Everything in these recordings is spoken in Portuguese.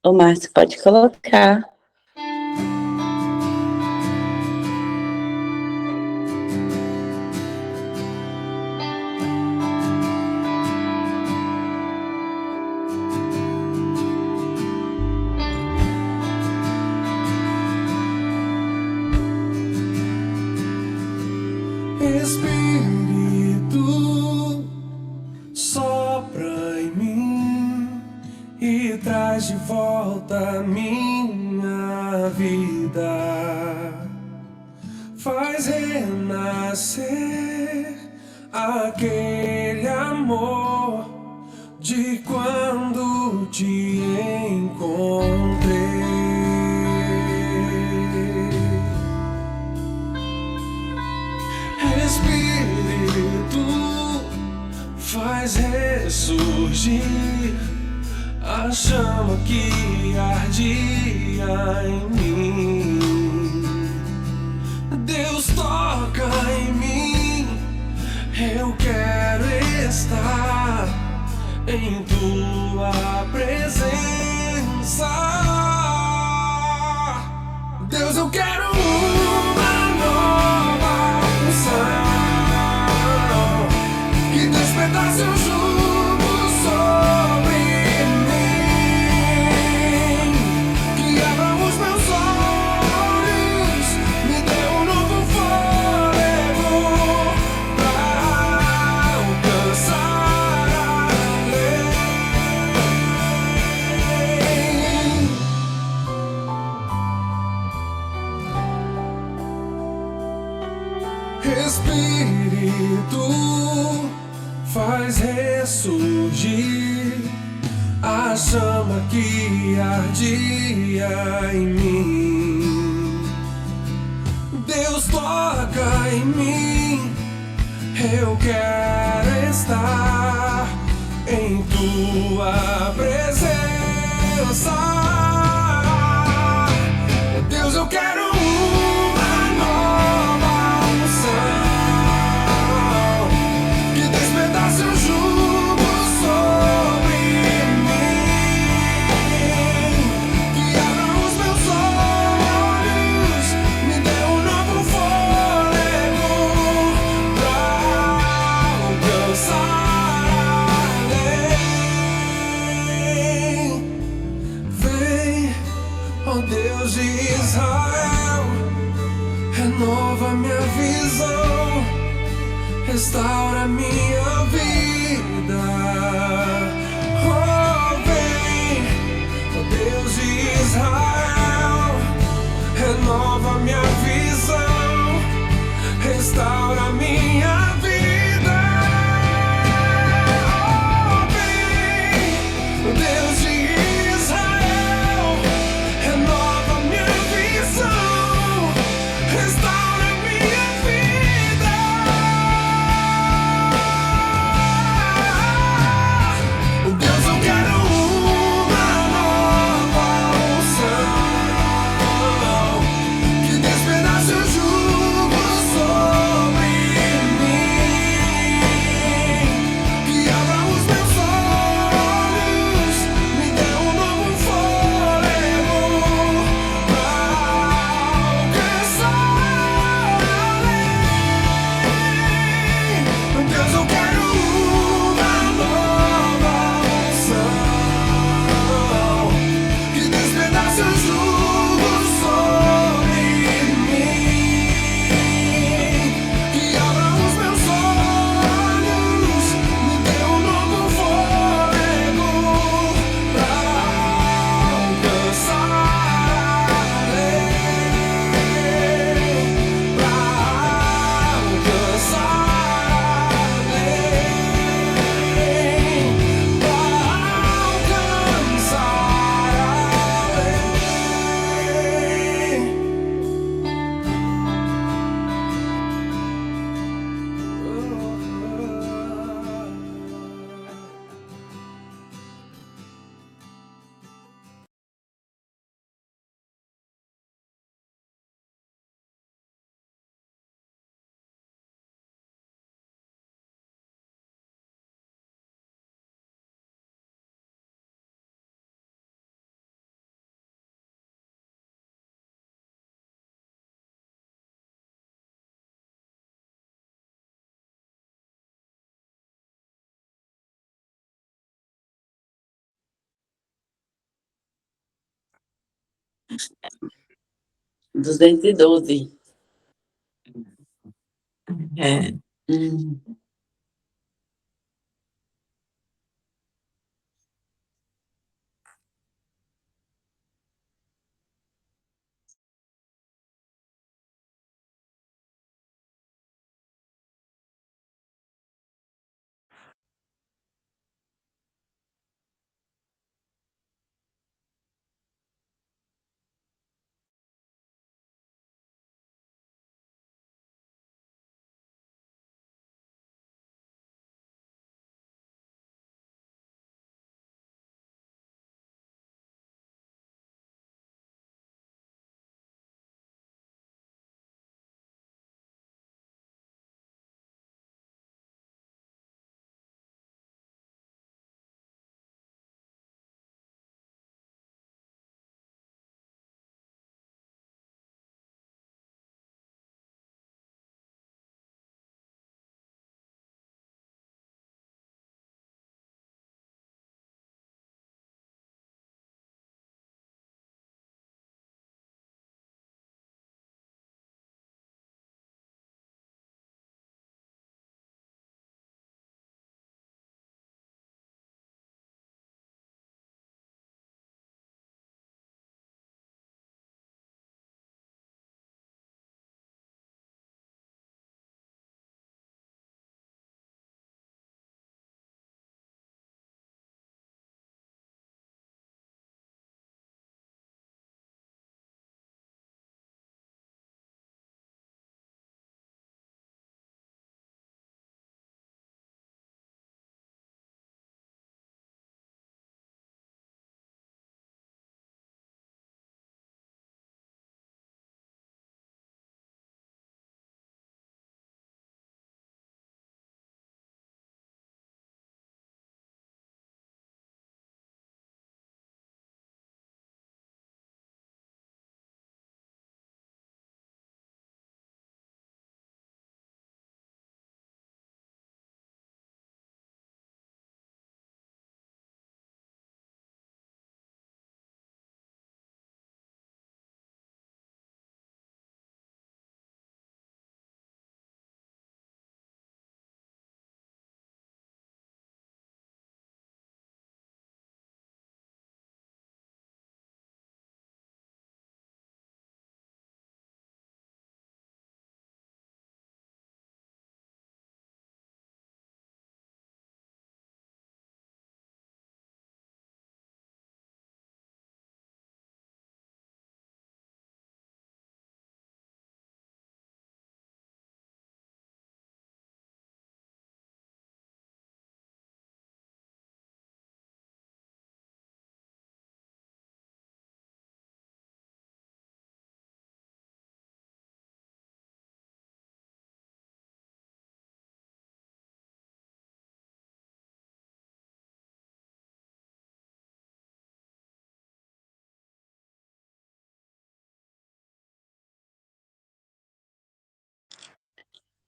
O Márcio pode colocar. Espírito, sopra em mim e traz de volta a minha vida. Faz renascer aquele amor de quando te encontrei. Espírito, faz ressurgir a chama que ardia em mim. Deus, toca em mim, eu quero estar em tua presença. Deus, eu quero uma nova unção que despedace o jugo sobre mim, que abra os meus olhos, me dê um novo fôlego pra alcançar além. Espírito, faz ressurgir a chama que ardia em mim. Deus, toca em mim, eu quero estar em tua presença. Deus, eu quero uma nova unção que despedace o jugo sobre mim, que abra os meus olhos, me dê um novo fôlego pra alcançar além. Vem, ó Deus de Israel, renova minha visão, restaura minha vida. Oh, vem, ó Deus de Israel, renova minha visão, restaura minha vida. Oh, vem, ó Deus de Israel, renova minha visão, restaura minha vida. 212. É.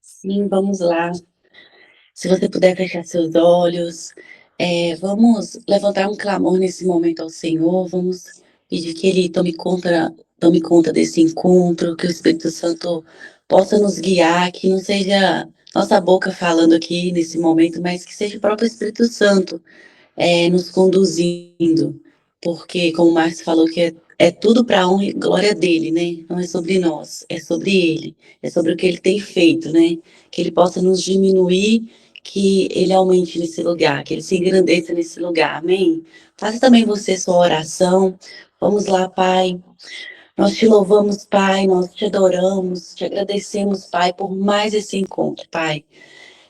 Sim, vamos lá. Se você puder fechar seus olhos, vamos levantar um clamor nesse momento ao Senhor, vamos pedir que Ele tome conta desse encontro, que o Espírito Santo possa nos guiar, que não seja nossa boca falando aqui nesse momento, mas que seja o próprio Espírito Santo nos conduzindo, porque, como o Marcos falou, que é tudo para a honra e glória dele, né? Não é sobre nós, é sobre ele, é sobre o que ele tem feito, né? Que ele possa nos diminuir, que ele aumente nesse lugar, que ele se engrandeça nesse lugar, amém? Faça também você sua oração. Vamos lá, Pai. Nós te louvamos, Pai, nós te adoramos, te agradecemos, Pai, por mais esse encontro, Pai.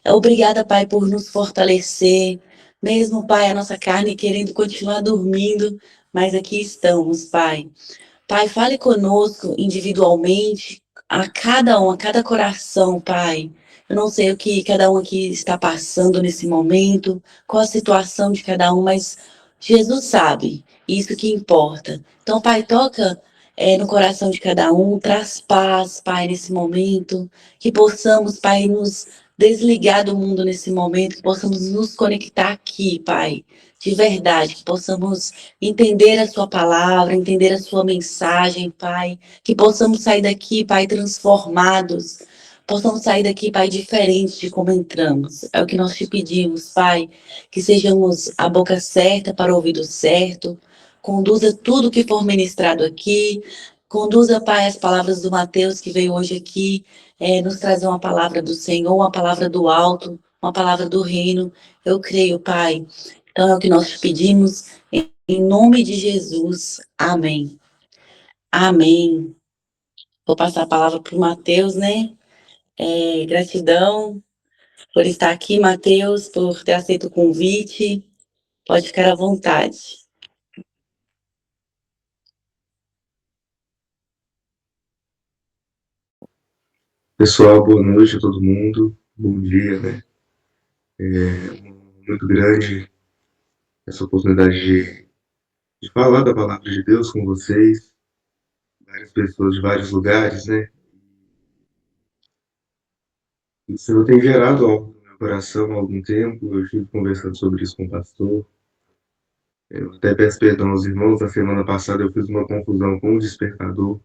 Obrigada, Pai, por nos fortalecer. Mesmo, Pai, a nossa carne querendo continuar dormindo, mas aqui estamos, Pai. Pai, fale conosco individualmente, a cada coração, Pai. Eu não sei o que cada um aqui está passando nesse momento, qual a situação de cada um, mas Jesus sabe, isso que importa. Então, Pai, toca no coração de cada um, traz paz, Pai, nesse momento, que possamos, Pai, nos desligar do mundo nesse momento, que possamos nos conectar aqui, Pai, de verdade, que possamos entender a sua palavra, entender a sua mensagem, Pai, que possamos sair daqui, Pai, transformados, possamos sair daqui, Pai, diferentes de como entramos. É o que nós te pedimos, Pai, que sejamos a boca certa para o ouvido certo, conduza tudo que for ministrado aqui, conduza, Pai, as palavras do Mateus que veio hoje aqui, nos trazer uma palavra do Senhor, uma palavra do alto, uma palavra do reino. Eu creio, Pai. Então é o que nós te pedimos, em nome de Jesus. Amém. Amém. Vou passar a palavra para o Mateus, né? Gratidão por estar aqui, Mateus, por ter aceito o convite. Pode ficar à vontade. Pessoal, boa noite a todo mundo. Bom dia, né? Muito grande essa oportunidade de falar da palavra de Deus com vocês, várias pessoas de vários lugares, né? O Senhor tem gerado algo no meu coração há algum tempo. Eu estive conversando sobre isso com o pastor. Eu até peço perdão aos irmãos. Na semana passada eu fiz uma confusão com o despertador,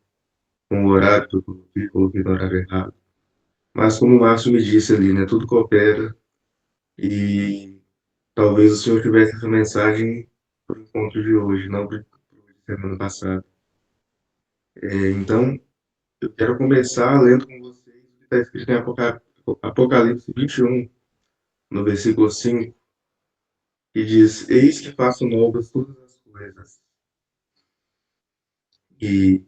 com o horário que eu coloquei no horário errado. Mas como o Márcio me disse ali, né? Tudo coopera e talvez o Senhor tivesse essa mensagem para o encontro de hoje, não para o de semana passada. Então, eu quero começar lendo com vocês o que está escrito em Apocalipse 21, no versículo 5, que diz: Eis que faço novas todas as coisas. E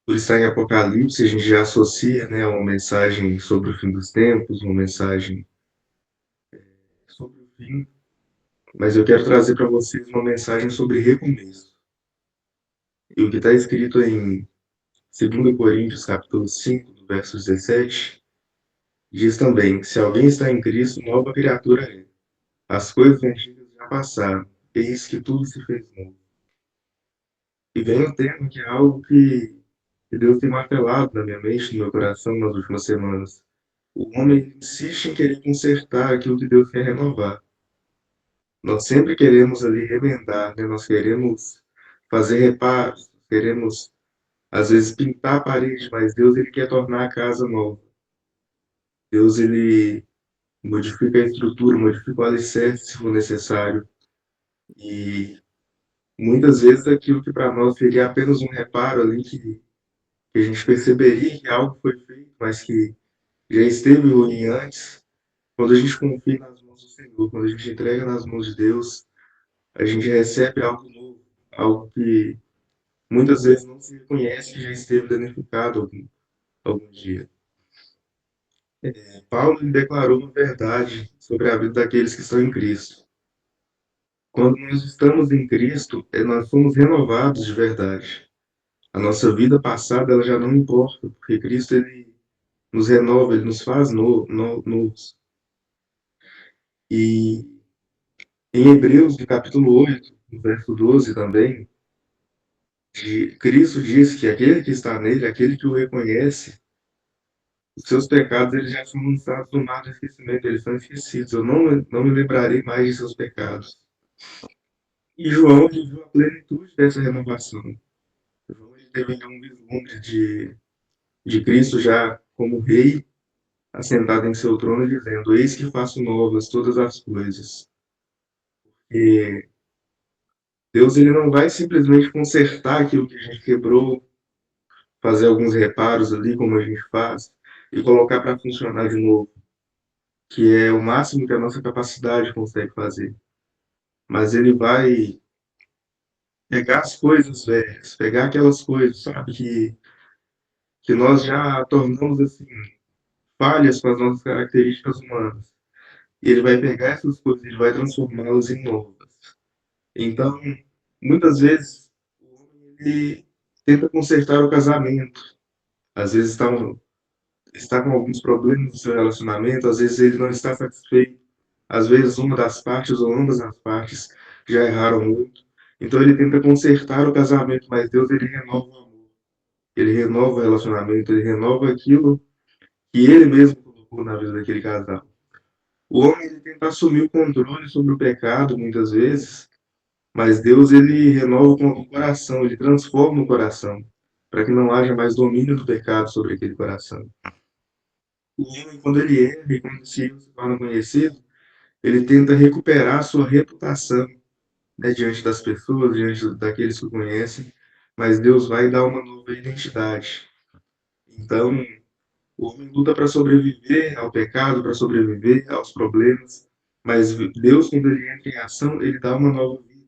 por estar em Apocalipse, a gente já associa, né, uma mensagem sobre o fim dos tempos, uma mensagem sobre o fim, mas eu quero trazer para vocês uma mensagem sobre recomeço. E o que está escrito em 2 Coríntios, capítulo 5, do verso 17, diz também: Se alguém está em Cristo, nova criatura é. As coisas antigas já passaram, eis que tudo se fez novo. E vem um tema que é algo que Deus tem martelado na minha mente, no meu coração nas últimas semanas. O homem insiste em querer consertar aquilo que Deus quer renovar. Nós sempre queremos ali remendar, né? Nós queremos fazer reparos, queremos às vezes pintar a parede, mas Deus ele quer tornar a casa nova. Deus ele modifica a estrutura, modifica o alicerce se for necessário. E muitas vezes aquilo que para nós seria apenas um reparo ali que a gente perceberia que algo foi feito, mas que já esteve ruim antes, quando a gente confia nas mãos do Senhor, quando a gente entrega nas mãos de Deus, a gente recebe algo novo, algo que muitas vezes não se reconhece que já esteve danificado algum dia. Paulo declarou uma verdade sobre a vida daqueles que estão em Cristo. Quando nós estamos em Cristo, nós somos renovados de verdade. A nossa vida passada ela já não importa, porque Cristo ele nos renova, ele nos faz novos. E em Hebreus, no capítulo 8, no verso 12 também, Cristo diz que aquele que está nele, aquele que o reconhece, os seus pecados eles já são lançados no mar do esquecimento, eles são esquecidos. Eu não me lembrarei mais de seus pecados. E João ele viu a plenitude dessa renovação. João ele teve um vislumbre de Cristo já como rei, assentado em seu trono, dizendo: Eis que faço novas todas as coisas. E Deus ele não vai simplesmente consertar aquilo que a gente quebrou, fazer alguns reparos ali, como a gente faz, e colocar para funcionar de novo, que é o máximo que a nossa capacidade consegue fazer. Mas ele vai pegar as coisas velhas, pegar aquelas coisas, sabe, que nós já tornamos assim, falhas com as nossas características humanas. E ele vai pegar essas coisas, ele vai transformá-las em novas. Então, muitas vezes, o homem ele tenta consertar o casamento. Às vezes está com alguns problemas no seu relacionamento, às vezes ele não está satisfeito. Às vezes uma das partes ou ambas as partes já erraram muito. Então ele tenta consertar o casamento, mas Deus ele renova o amor. Ele renova o relacionamento, ele renova aquilo que ele mesmo colocou na vida daquele casal. O homem ele tenta assumir o controle sobre o pecado muitas vezes, mas Deus ele renova o coração, ele transforma o coração, para que não haja mais domínio do pecado sobre aquele coração. O homem, quando ele erra e quando esse erro se torna conhecido, ele tenta recuperar a sua reputação, né, diante das pessoas, diante daqueles que o conhecem, mas Deus vai dar uma nova identidade. Então, o homem luta para sobreviver ao pecado, para sobreviver aos problemas, mas Deus, quando ele entra em ação, ele dá uma nova vida,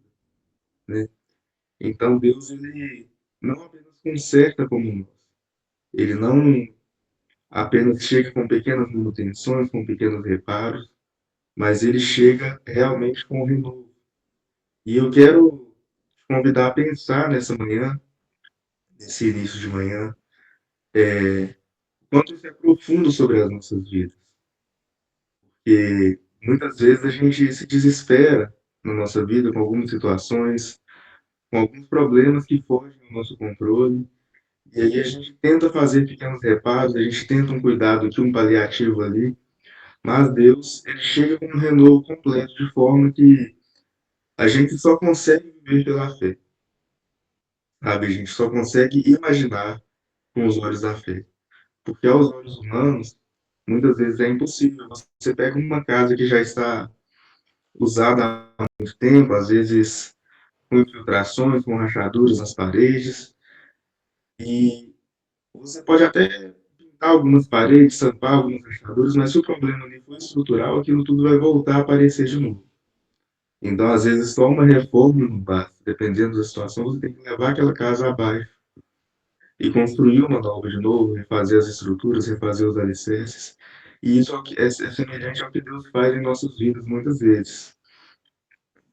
né? Então, Deus, ele não apenas conserta como nós, ele não apenas chega com pequenas manutenções, com pequenos reparos, mas ele chega realmente com o renovo. E eu quero te convidar a pensar nessa manhã, nesse início de manhã, quanto isso é profundo sobre as nossas vidas. Porque muitas vezes a gente se desespera na nossa vida com algumas situações, com alguns problemas que fogem ao nosso controle, e aí a gente tenta fazer pequenos reparos, a gente tenta um cuidado aqui, um paliativo ali, mas Deus, ele chega com um renovo completo, de forma que a gente só consegue viver pela fé, sabe? A gente só consegue imaginar com os olhos da fé. Porque aos olhos humanos, muitas vezes é impossível. Você pega uma casa que já está usada há muito tempo, às vezes com infiltrações, com rachaduras nas paredes, e você pode até pintar algumas paredes, tampar algumas rachaduras, mas se o problema ali for estrutural, aquilo tudo vai voltar a aparecer de novo. Então, às vezes, só uma reforma não basta. Dependendo da situação, você tem que levar aquela casa abaixo e construir uma nova de novo, refazer as estruturas, refazer os alicerces. E isso é semelhante ao que Deus faz em nossas vidas muitas vezes.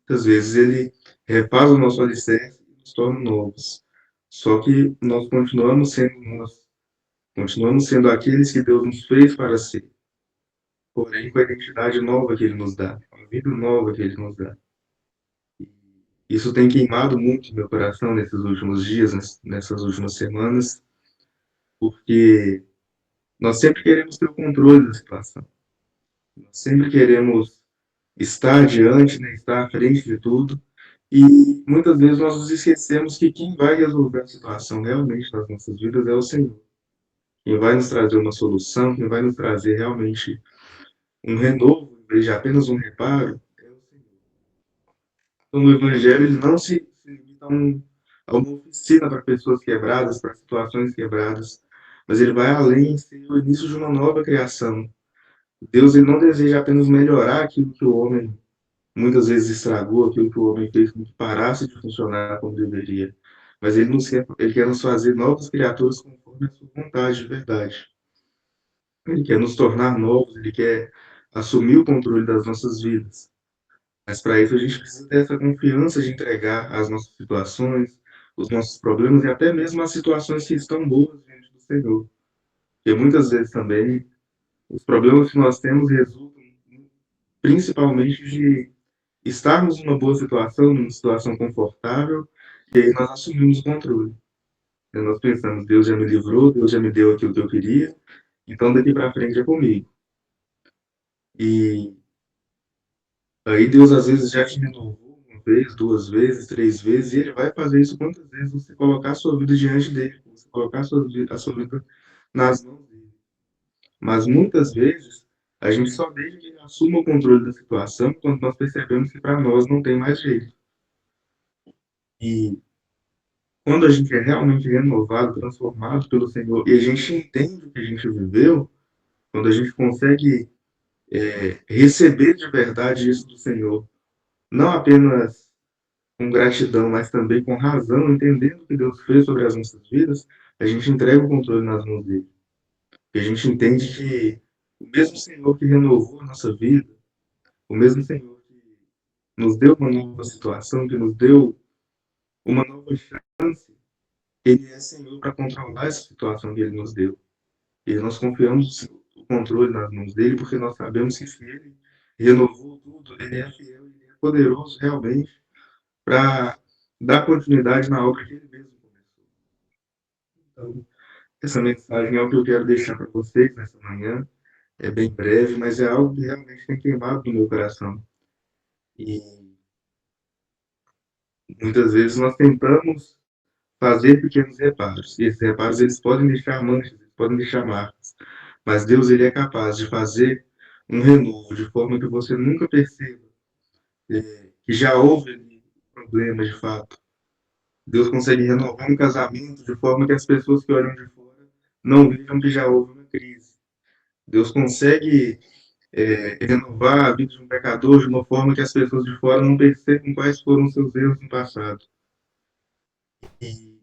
Muitas vezes ele refaz o nosso alicerce e nos torna novos. Só que nós continuamos sendo aqueles que Deus nos fez para ser, porém com a identidade nova que ele nos dá, com a vida nova que ele nos dá. Isso tem queimado muito meu coração nesses últimos dias, nessas últimas semanas, porque nós sempre queremos ter o controle da situação. Nós sempre queremos estar diante, né, estar à frente de tudo. E muitas vezes nós nos esquecemos que quem vai resolver a situação realmente nas nossas vidas é o Senhor. Quem vai nos trazer uma solução, quem vai nos trazer realmente um renovo, em vez de apenas um reparo, é o Senhor. Então, o Evangelho ele não se limita a uma oficina para pessoas quebradas, para situações quebradas, mas ele vai além, ser o início de uma nova criação. Deus ele não deseja apenas melhorar aquilo que o homem muitas vezes estragou, aquilo que o homem fez com que parasse de funcionar como deveria. Mas ele quer nos fazer novas criaturas conforme a sua vontade de verdade. Ele quer nos tornar novos, ele quer assumir o controle das nossas vidas. Mas para isso a gente precisa ter essa confiança de entregar as nossas situações, os nossos problemas e até mesmo as situações que estão boas diante do Senhor. Porque muitas vezes também os problemas que nós temos resultam principalmente de estarmos numa boa situação, numa situação confortável, e aí nós assumimos o controle. E nós pensamos, Deus já me livrou, Deus já me deu aquilo que eu queria, então daqui para frente é comigo. E aí Deus às vezes já te renovou uma vez, duas vezes, três vezes, e Ele vai fazer isso quantas vezes você colocar a sua vida diante dele, você colocar a sua vida nas mãos dele. Mas muitas vezes a gente só deixa que ele assuma o controle da situação quando nós percebemos que para nós não tem mais jeito. E quando a gente é realmente renovado, transformado pelo Senhor, e a gente entende o que a gente viveu, quando a gente consegue receber de verdade isso do Senhor, não apenas com gratidão, mas também com razão, entendendo o que Deus fez sobre as nossas vidas, a gente entrega o controle nas mãos dele. E a gente entende que o mesmo Senhor que renovou a nossa vida, o mesmo Senhor que nos deu uma nova situação, que nos deu uma nova chance, ele é Senhor para controlar essa situação que ele nos deu. E nós confiamos o controle nas mãos dele, porque nós sabemos que se ele renovou tudo, ele é fiel, ele é poderoso realmente para dar continuidade na obra que ele mesmo começou. Então, essa mensagem é o que eu quero deixar para vocês nessa manhã. é bem breve, mas é algo que realmente tem queimado no meu coração. E muitas vezes nós tentamos fazer pequenos reparos, e esses reparos eles podem deixar manchas, eles podem deixar marcas, mas Deus ele é capaz de fazer um renovo de forma que você nunca perceba que já houve ali problemas de fato. Deus consegue renovar um casamento de forma que as pessoas que olham de fora não vejam que já houve uma crise. Deus consegue renovar a vida de um pecador de uma forma que as pessoas de fora não percebam quais foram os seus erros no passado. E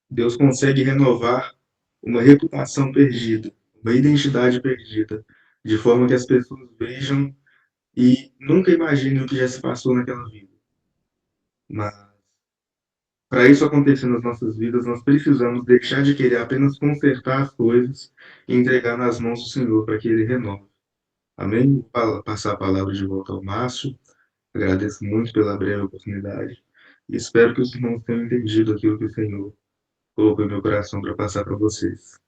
Deus consegue renovar uma reputação perdida, uma identidade perdida, de forma que as pessoas vejam e nunca imaginem o que já se passou naquela vida. Mas para isso acontecer nas nossas vidas, nós precisamos deixar de querer apenas consertar as coisas e entregar nas mãos do Senhor para que Ele renove. Amém? Vou passar a palavra de volta ao Márcio. Agradeço muito pela breve oportunidade e espero que os irmãos tenham entendido aquilo que o Senhor colocou em meu coração para passar para vocês.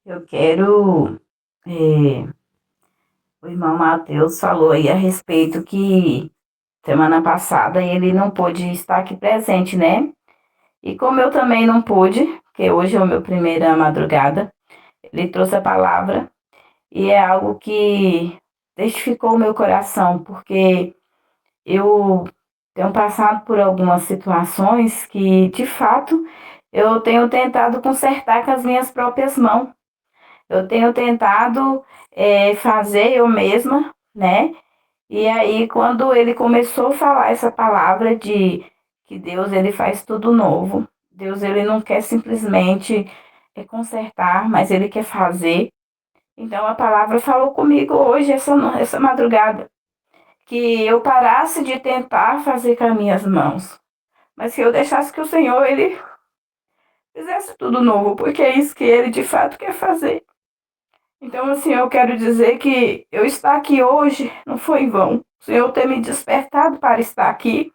Eu quero, o irmão Mateus falou aí a respeito que semana passada ele não pôde estar aqui presente, né? E como eu também não pude, porque hoje é o meu primeira madrugada, ele trouxe a palavra e é algo que testificou o meu coração, porque eu tenho passado por algumas situações que, de fato, eu tenho tentado consertar com as minhas próprias mãos. Eu tenho tentado fazer eu mesma, né? E aí, quando ele começou a falar essa palavra de que Deus ele faz tudo novo, Deus ele não quer simplesmente consertar, mas ele quer fazer. Então a palavra falou comigo hoje, essa madrugada, que eu parasse de tentar fazer com as minhas mãos, mas que eu deixasse que o Senhor ele fizesse tudo novo, porque é isso que ele de fato quer fazer. Então, assim, eu quero dizer que eu estar aqui hoje não foi em vão. O Senhor ter me despertado para estar aqui,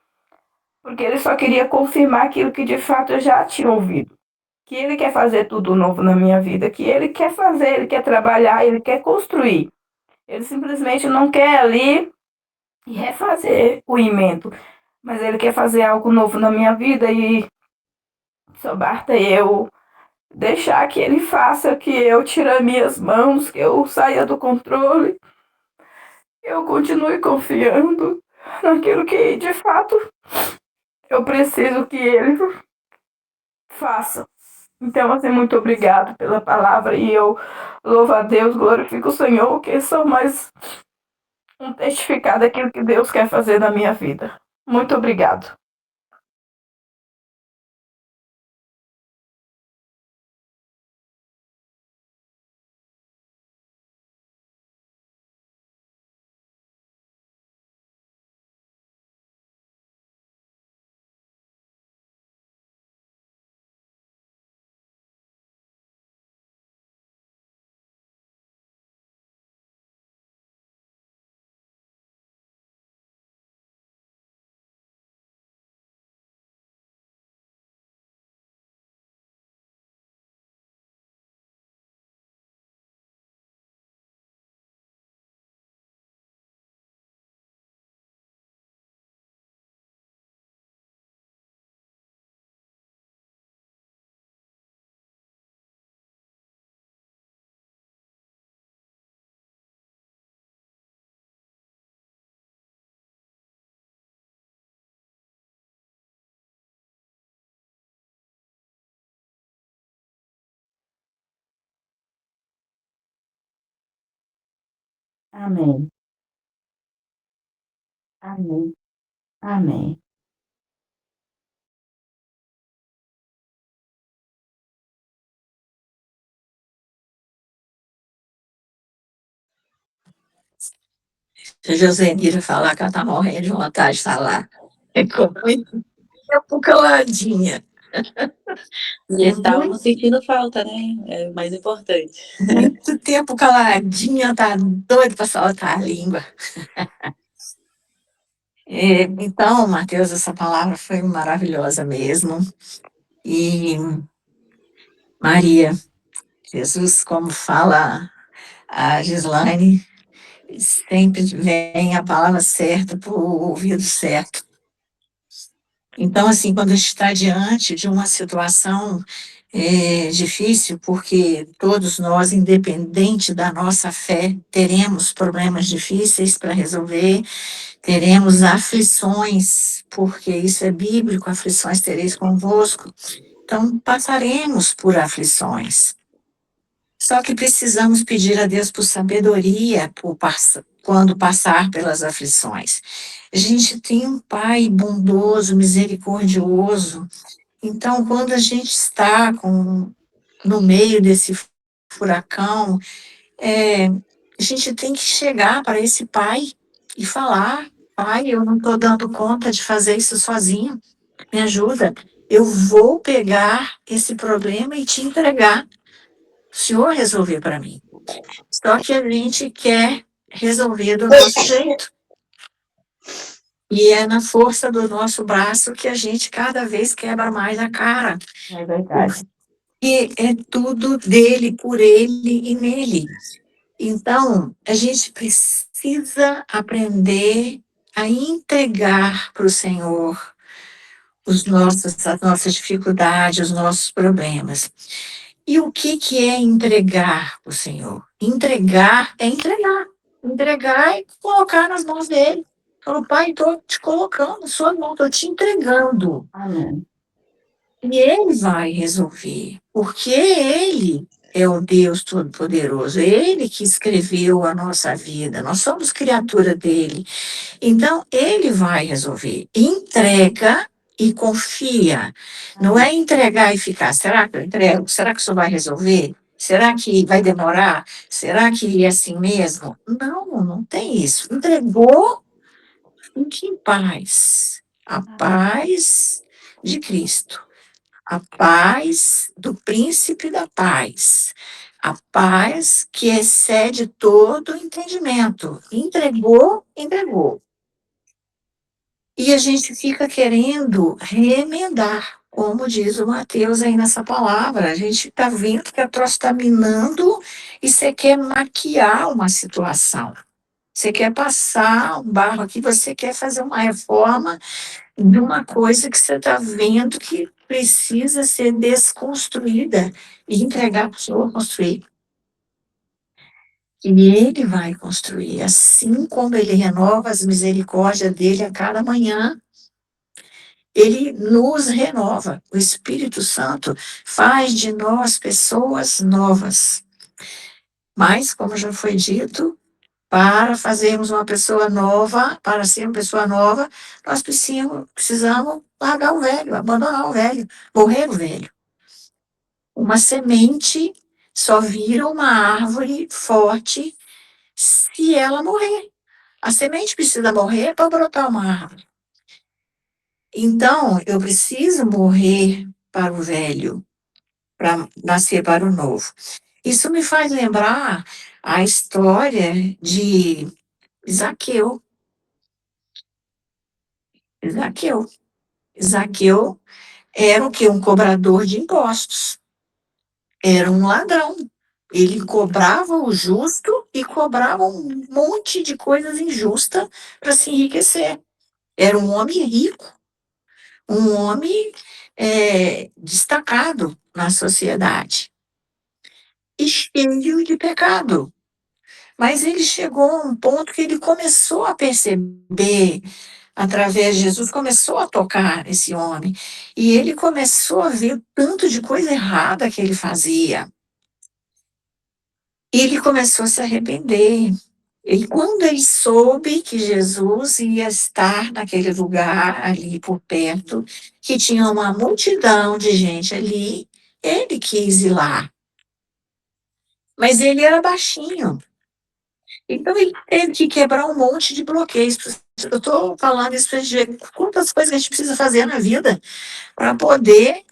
porque Ele só queria confirmar aquilo que de fato eu já tinha ouvido. Que Ele quer fazer tudo novo na minha vida, que Ele quer fazer, Ele quer trabalhar, Ele quer construir. Ele simplesmente não quer ali refazer o invento, mas Ele quer fazer algo novo na minha vida e só basta eu deixar que Ele faça, que eu tire minhas mãos, que eu saia do controle. Eu continue confiando naquilo que de fato eu preciso que ele faça. Então, assim, muito obrigado pela palavra e eu louvo a Deus, glorifico o Senhor, que sou mais um testificado daquilo que Deus quer fazer na minha vida. Muito obrigado. Amém. Amém. Amém. Se a Josenira falar que ela tá morrendo de vontade de falar. Ficou muito tempo caladinha. E estavam sentindo falta, né? É o mais importante. Muito tempo caladinha, tá doido para soltar a língua. Então, Mateus, essa palavra foi maravilhosa mesmo. E Maria, Jesus, como fala a Gislaine, sempre vem a palavra certa para o ouvido certo. Então, assim, quando a gente está diante de uma situação difícil, porque todos nós, independente da nossa fé, teremos problemas difíceis para resolver, teremos aflições, porque isso é bíblico, aflições tereis convosco. Então, passaremos por aflições. Só que precisamos pedir a Deus por sabedoria quando passar pelas aflições. A gente tem um Pai bondoso, misericordioso. Então, quando a gente está no meio desse furacão, a gente tem que chegar para esse Pai e falar: Pai, eu não estou dando conta de fazer isso sozinho, me ajuda. Eu vou pegar esse problema e te entregar. O Senhor resolver para mim. Só que a gente quer resolver do nosso jeito. E é na força do nosso braço que a gente cada vez quebra mais a cara. É verdade. E é tudo dele, por ele e nele. Então, a gente precisa aprender a entregar para o Senhor as nossas dificuldades, os nossos problemas. E o que é entregar para o Senhor? Entregar é entregar. Entregar e colocar nas mãos dele. Falou, Pai, estou te colocando na sua mão, estou te entregando. Amém. E ele vai resolver, porque ele é o Deus Todo-Poderoso, ele que escreveu a nossa vida, nós somos criatura dele. Então, ele vai resolver. Entrega e confia. Não é entregar e ficar, será que eu entrego? Será que isso vai resolver? Será que vai demorar? Será que é assim mesmo? Não, não tem isso. Entregou, fique em paz. A paz de Cristo. A paz do príncipe da paz, a paz que excede todo entendimento. Entregou, entregou. E a gente fica querendo remendar, como diz o Mateus aí nessa palavra. A gente está vendo que a troça está minando e você quer maquiar uma situação. Você quer passar um barro aqui, você quer fazer uma reforma de uma coisa que você está vendo que precisa ser desconstruída e entregar para o Senhor construir. E Ele vai construir, assim como Ele renova as misericórdias dele a cada manhã, Ele nos renova. O Espírito Santo faz de nós pessoas novas. Mas, como já foi dito, para fazermos uma pessoa nova, para ser uma pessoa nova, nós precisamos largar o velho, abandonar o velho, morrer o velho. Uma semente só vira uma árvore forte se ela morrer. A semente precisa morrer para brotar uma árvore. Então, eu preciso morrer para o velho, para nascer para o novo. Isso me faz lembrar a história de Zaqueu. Zaqueu. Zaqueu era o quê? Um cobrador de impostos. Era um ladrão. Ele cobrava o justo e cobrava um monte de coisas injustas para se enriquecer. Era um homem rico, um homem destacado na sociedade e cheio de pecado. Mas ele chegou a um ponto que ele começou a perceber, através de Jesus, começou a tocar esse homem. E ele começou a ver o tanto de coisa errada que ele fazia. E ele começou a se arrepender. E quando ele soube que Jesus ia estar naquele lugar ali por perto, que tinha uma multidão de gente ali, ele quis ir lá. Mas ele era baixinho. Então, ele teve que quebrar um monte de bloqueios. Eu estou falando isso para a gente ver quantas coisas que a gente precisa fazer na vida para poder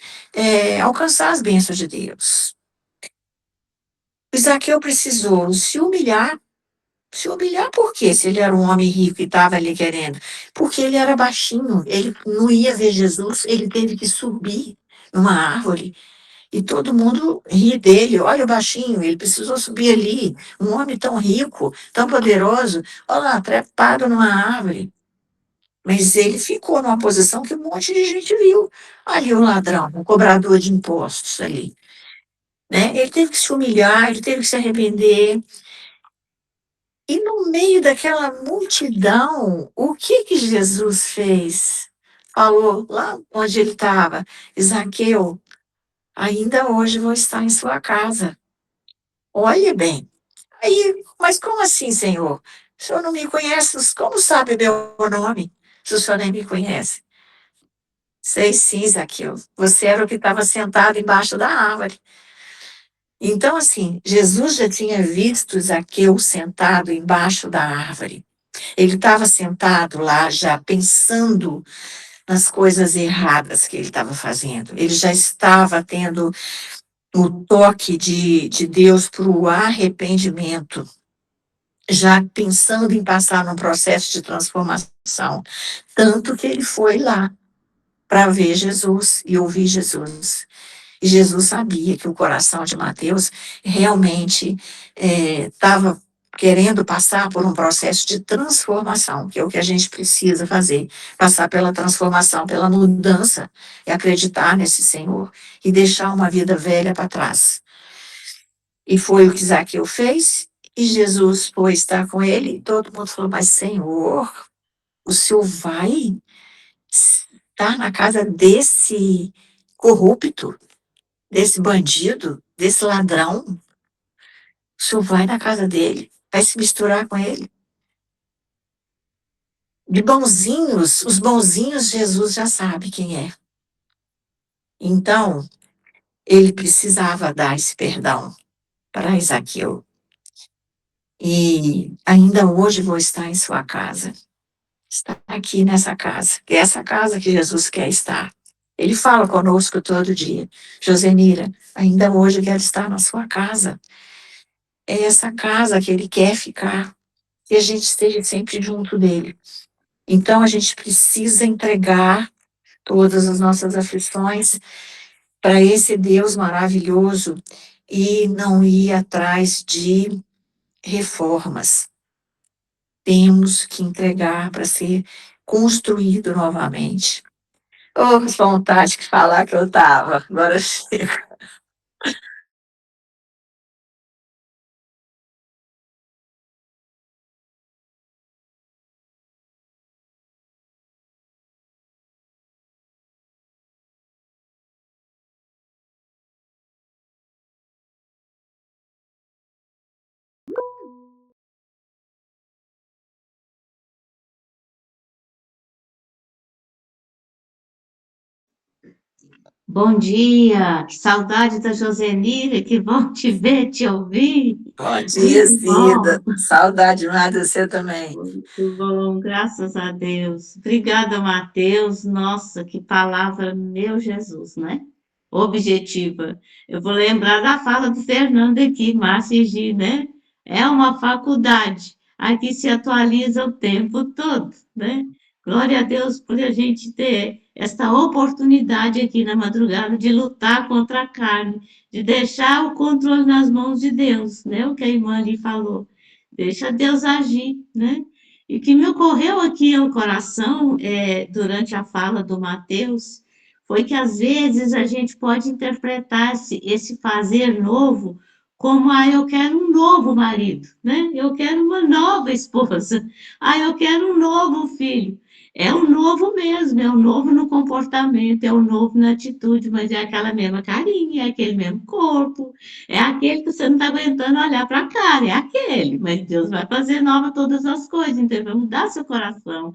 alcançar as bênçãos de Deus. O Zaqueu precisou se humilhar. Se humilhar por quê? Se ele era um homem rico e estava ali querendo. Porque ele era baixinho, ele não ia ver Jesus, ele teve que subir numa árvore. E todo mundo ri dele, olha o baixinho, ele precisou subir ali, um homem tão rico, tão poderoso, olha lá, trepado numa árvore. Mas ele ficou numa posição que um monte de gente viu. Ali o ladrão, o cobrador de impostos ali. Né? Ele teve que se humilhar, ele teve que se arrepender. E no meio daquela multidão, o que Jesus fez? Falou lá onde ele estava, Zaqueu, ainda hoje vou estar em sua casa. Olhe bem. Aí, mas como assim, Senhor? O senhor não me conhece? Como sabe meu nome, se o senhor nem me conhece? Sei sim, Zaqueu. Você era o que estava sentado embaixo da árvore. Então, assim, Jesus já tinha visto Zaqueu sentado embaixo da árvore. Ele estava sentado lá já pensando nas coisas erradas que ele estava fazendo. Ele já estava tendo o toque de Deus para o arrependimento, já pensando em passar num processo de transformação. Tanto que ele foi lá para ver Jesus e ouvir Jesus. E Jesus sabia que o coração de Mateus realmente estava querendo passar por um processo de transformação, que é o que a gente precisa fazer, passar pela transformação, pela mudança, e acreditar nesse Senhor, e deixar uma vida velha para trás. E foi o que Zaqueu fez, e Jesus foi estar com ele, e todo mundo falou, mas Senhor, o Senhor vai estar na casa desse corrupto, desse bandido, desse ladrão? O Senhor vai na casa dele, vai se misturar com ele? De bonzinhos, os bonzinhos Jesus já sabe quem é. Então, ele precisava dar esse perdão para Zaqueu. E ainda hoje vou estar em sua casa. Está aqui nessa casa, que é essa casa que Jesus quer estar. Ele fala conosco todo dia. Josenira, ainda hoje eu quero estar na sua casa. É essa casa que ele quer ficar. E a gente esteja sempre junto dele. Então, a gente precisa entregar todas as nossas aflições para esse Deus maravilhoso e não ir atrás de reformas. Temos que entregar para ser construído novamente. Oh, que vontade de falar que eu estava. Agora chega. Bom dia, que saudade da Josenira, que bom te ver, te ouvir. Bom dia, Muito bom, Cida. Saudade mais de você também. muito bom, graças a Deus. Obrigada, Mateus. Nossa, que palavra, meu Jesus, né? Objetiva. Eu vou lembrar da fala do Fernando aqui, Márcia e Gi, né? É uma faculdade, aqui se atualiza o tempo todo, né? Glória a Deus por a gente ter esta oportunidade aqui na madrugada de lutar contra a carne, de deixar o controle nas mãos de Deus, né? O que a irmã ali falou. Deixa Deus agir, né? E o que me ocorreu aqui ao coração, durante a fala do Mateus, foi que às vezes a gente pode interpretar esse fazer novo como, eu quero um novo marido, né? Eu quero uma nova esposa, eu quero um novo filho. É o novo mesmo, é o novo no comportamento, é o novo na atitude, mas é aquela mesma carinha, é aquele mesmo corpo, é aquele que você não está aguentando olhar para a cara, é aquele, mas Deus vai fazer nova todas as coisas, então vai mudar seu coração,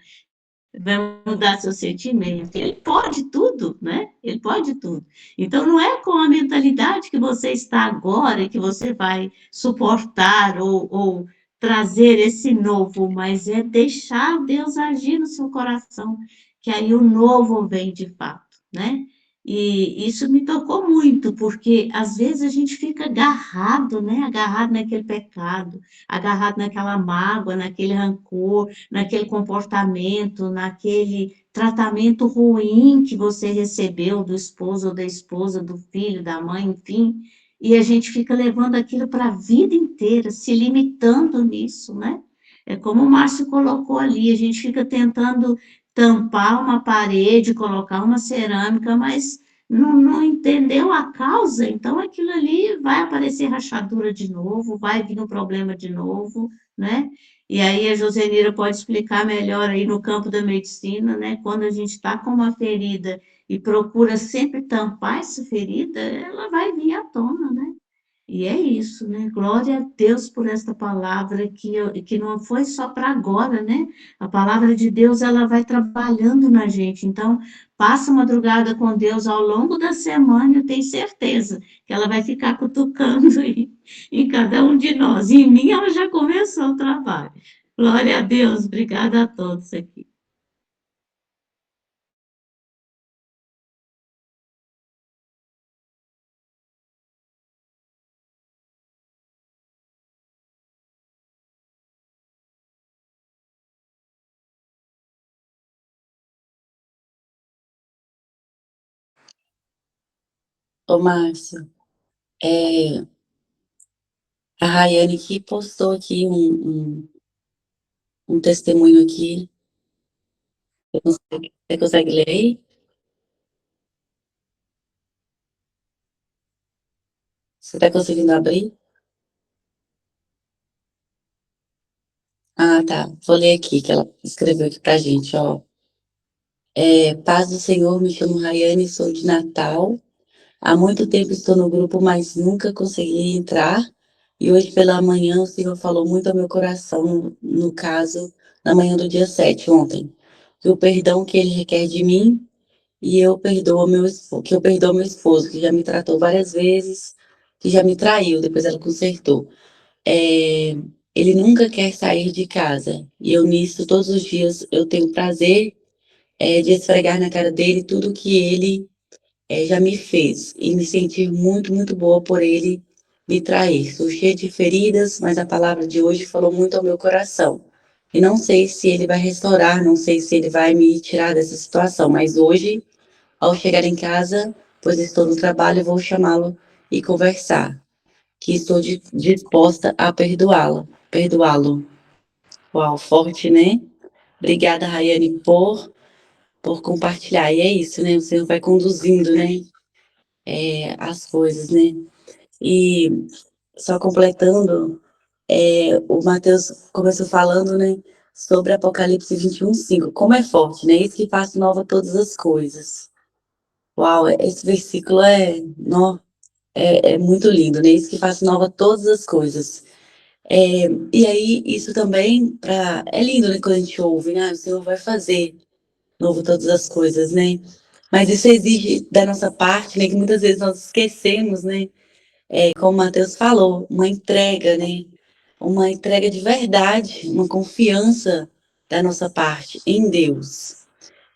vai mudar seu sentimento. Ele pode tudo, né? Ele pode tudo. Então, não é com a mentalidade que você está agora que você vai suportar ou trazer esse novo, mas é deixar Deus agir no seu coração, que aí o novo vem de fato, né? E isso me tocou muito, porque às vezes a gente fica agarrado, né? Agarrado naquele pecado, agarrado naquela mágoa, naquele rancor, naquele comportamento, naquele tratamento ruim que você recebeu do esposo ou da esposa, do filho, da mãe, enfim, e a gente fica levando aquilo para a vida inteira, se limitando nisso, né? É como o Márcio colocou ali, a gente fica tentando tampar uma parede, colocar uma cerâmica, mas não entendeu a causa, então aquilo ali vai aparecer rachadura de novo, vai vir um problema de novo, né? E aí a Josenira pode explicar melhor aí no campo da medicina, né? Quando a gente está com uma ferida e procura sempre tampar essa ferida, ela vai vir à tona, né? E é isso, né? Glória a Deus por esta palavra que não foi só para agora, né? A palavra de Deus, ela vai trabalhando na gente. Então, passa madrugada com Deus ao longo da semana, eu tenho certeza que ela vai ficar cutucando aí em cada um de nós. E em mim, ela já começou o trabalho. Glória a Deus, obrigada a todos aqui. Ô, Márcio, é, A Rayane que postou aqui um testemunho aqui. Você consegue ler aí? Você está conseguindo abrir? Ah, tá. Vou ler aqui, que ela escreveu aqui pra gente, ó. Paz do Senhor, me chamo Rayane, sou de Natal. Há muito tempo estou no grupo, mas nunca consegui entrar. E hoje pela manhã o Senhor falou muito ao meu coração, no caso, na manhã do dia 7 ontem. Que o perdão que ele requer de mim e eu perdoo meu esposo, que eu perdoo meu esposo, que já me tratou várias vezes, que já me traiu, depois ela consertou. É, ele nunca quer sair de casa. E eu nisso, todos os dias, eu tenho prazer, de esfregar na cara dele tudo que ele já me fez e me sentir muito, muito boa por ele me trair. Sou cheia de feridas, mas a palavra de hoje falou muito ao meu coração. E não sei se ele vai restaurar, não sei se ele vai me tirar dessa situação, mas hoje, ao chegar em casa, pois estou no trabalho, vou chamá-lo e conversar, que estou disposta a perdoá-lo. Uau, forte, né? Obrigada, Rayane, por compartilhar. E é isso, né? O Senhor vai conduzindo, né? As coisas, né? E só completando, o Mateus começou falando, né, sobre Apocalipse 21:5. Como é forte, né? Isso que faz nova todas as coisas. Uau, esse versículo é muito lindo, né? Isso que faz nova todas as coisas. E aí, isso também é lindo, né, quando a gente ouve, né? O Senhor vai fazer novo todas as coisas, né? Mas isso exige da nossa parte, né? Que muitas vezes nós esquecemos, né? Como o Matheus falou, uma entrega, né? Uma entrega de verdade, uma confiança da nossa parte em Deus.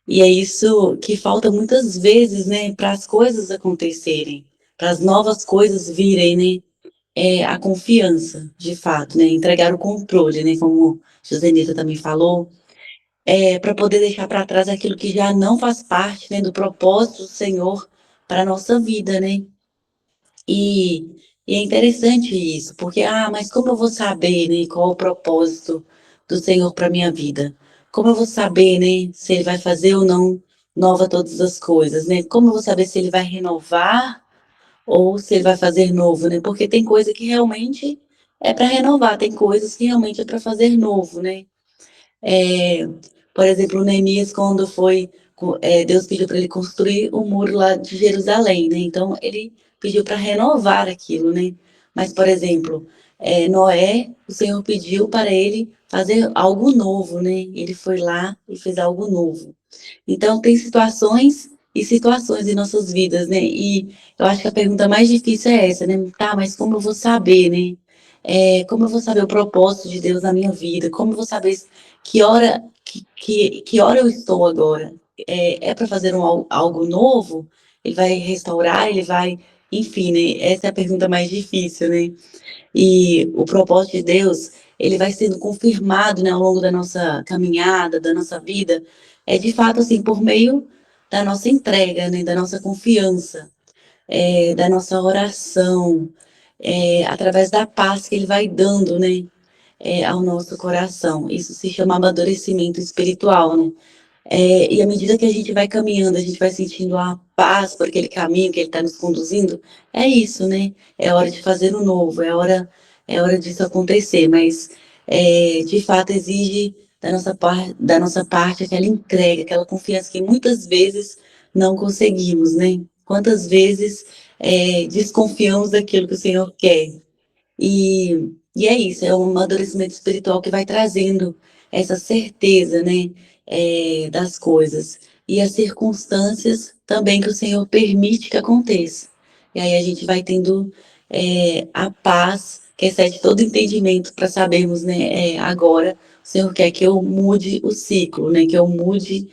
E é isso que falta muitas vezes, né? Para as coisas acontecerem, para as novas coisas virem, né? A confiança, de fato, né? Entregar o controle, né? Como Josenita também falou, para poder deixar para trás aquilo que já não faz parte, né? Do propósito do Senhor para a nossa vida, né? E, e é interessante isso, porque, mas como eu vou saber, né, qual o propósito do Senhor para minha vida? Como eu vou saber, né, se Ele vai fazer ou não nova todas as coisas, né? Como eu vou saber se Ele vai renovar ou se Ele vai fazer novo, né? Porque tem coisa que realmente é para renovar, tem coisas que realmente é para fazer novo, né? É, por exemplo, Neemias, quando Deus pediu para ele construir o muro lá de Jerusalém, né? Então, ele pediu para renovar aquilo, né? Mas, por exemplo, Noé, o Senhor pediu para ele fazer algo novo, né? Ele foi lá e fez algo novo. Então, tem situações e situações em nossas vidas, né? E eu acho que a pergunta mais difícil é essa, né? Tá, mas como eu vou saber, né? Como eu vou saber o propósito de Deus na minha vida? Como eu vou saber que hora eu estou agora? Para fazer algo novo? Ele vai restaurar? Ele vai. Enfim, né? Essa é a pergunta mais difícil, né? E o propósito de Deus, ele vai sendo confirmado, né, ao longo da nossa caminhada, da nossa vida, de fato assim, por meio da nossa entrega, né, da nossa confiança, da nossa oração, através da paz que ele vai dando, né, ao nosso coração. Isso se chama amadurecimento espiritual, né? E à medida que a gente vai caminhando, a gente vai sentindo a paz por aquele caminho que ele está nos conduzindo. É isso, né? É hora de fazer o novo, é hora disso acontecer, mas de fato exige da nossa parte aquela entrega, aquela confiança que muitas vezes não conseguimos, né? Quantas vezes desconfiamos daquilo que o Senhor quer. E é isso, é um amadurecimento espiritual que vai trazendo essa certeza, né, das coisas. E as circunstâncias também que o Senhor permite que aconteça. E aí a gente vai tendo a paz que excede todo entendimento para sabermos, né, agora o Senhor quer que eu mude o ciclo, né, que eu mude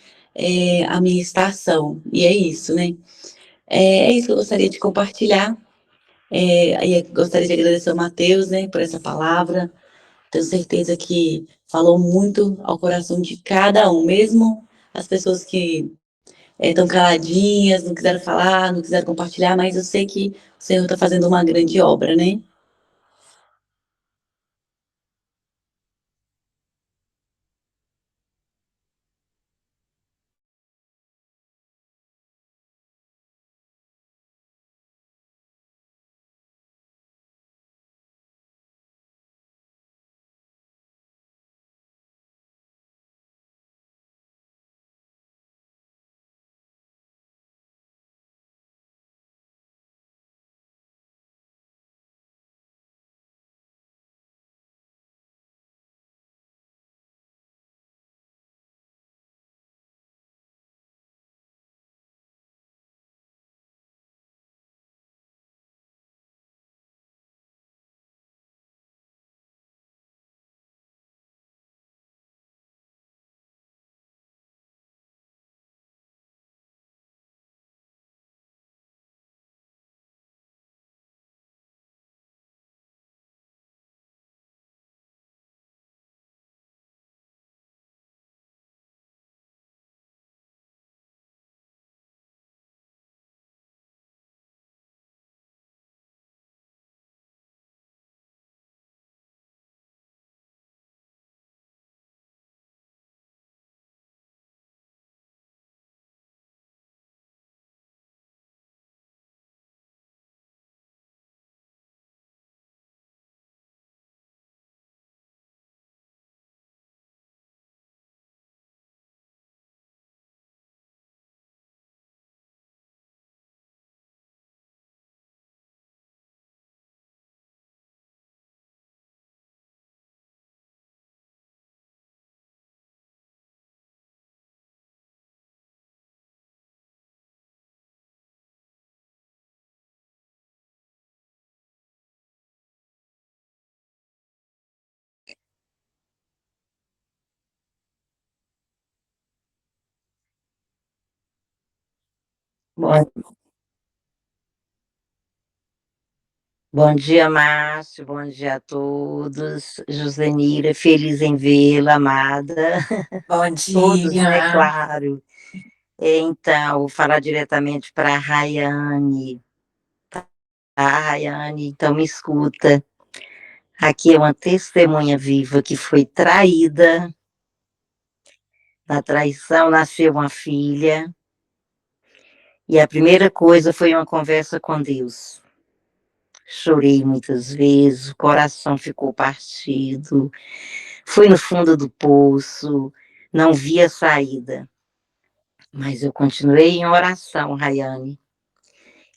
a minha estação. E é isso, né? É isso que eu gostaria de compartilhar. Aí eu gostaria de agradecer ao Mateus, né, por essa palavra. Tenho certeza que falou muito ao coração de cada um, mesmo as pessoas que estão caladinhas, não quiseram falar, não quiseram compartilhar, mas eu sei que o Senhor está fazendo uma grande obra, né? Bom, bom dia, Márcio. Bom dia a todos. Josenira, feliz em vê-la, amada. Bom Todos, né? dia. Claro. Então, vou falar diretamente para a Rayane. Tá, Rayane? Então, me escuta. Aqui é uma testemunha viva que foi traída. Na traição nasceu uma filha. E a primeira coisa foi uma conversa com Deus. Chorei muitas vezes, o coração ficou partido. Fui no fundo do poço, não via saída. Mas eu continuei em oração, Rayane.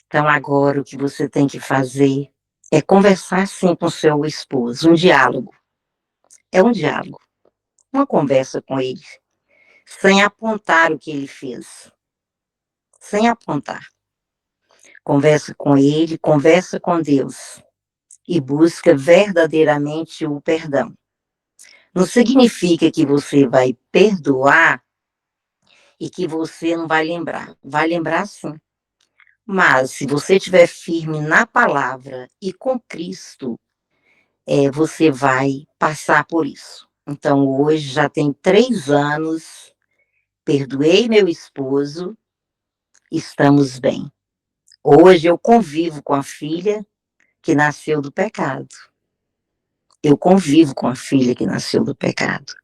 Então agora o que você tem que fazer é conversar sim com seu esposo, um diálogo. É um diálogo, uma conversa com ele, sem apontar o que ele fez, sem apontar. Conversa com ele, conversa com Deus e busca verdadeiramente o perdão. Não significa que você vai perdoar e que você não vai lembrar. Vai lembrar sim. Mas se você estiver firme na palavra e com Cristo, você vai passar por isso. Então, hoje já tem 3 anos, perdoei meu esposo, estamos bem. Hoje eu convivo com a filha que nasceu do pecado. Eu convivo com a filha que nasceu do pecado.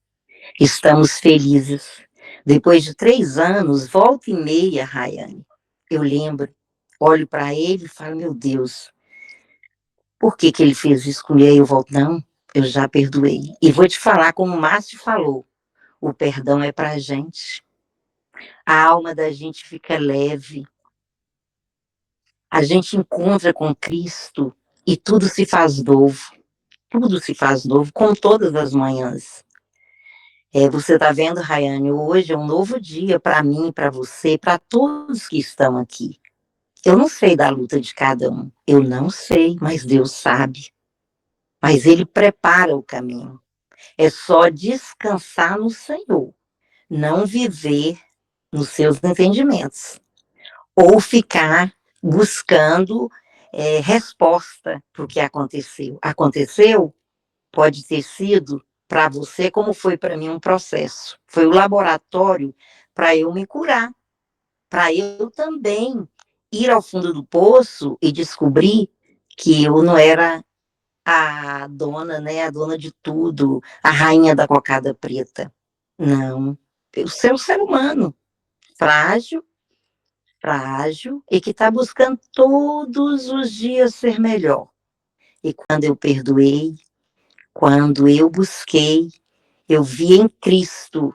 Estamos felizes. Depois de 3 anos, volta e meia, Rayane, eu lembro, olho para ele e falo, meu Deus, por que que ele fez isso comigo? Aí eu volto, não, eu já perdoei. E vou te falar, como o Márcio falou, o perdão é para a gente. A alma da gente fica leve. A gente encontra com Cristo e tudo se faz novo. Tudo se faz novo, como todas as manhãs. Você está vendo, Rayane, hoje é um novo dia para mim, para você, para todos que estão aqui. Eu não sei da luta de cada um. Eu não sei, mas Deus sabe. Mas Ele prepara o caminho. É só descansar no Senhor. Não viver nos seus entendimentos. Ou ficar buscando resposta para o que aconteceu. Aconteceu? Pode ter sido para você como foi para mim um processo. Foi o laboratório para eu me curar, para eu também ir ao fundo do poço e descobrir que eu não era a dona, né, a dona de tudo, a rainha da cocada preta. Não, eu sou um ser humano, frágil, frágil, e que está buscando todos os dias ser melhor. E quando eu perdoei, quando eu busquei, eu vi em Cristo,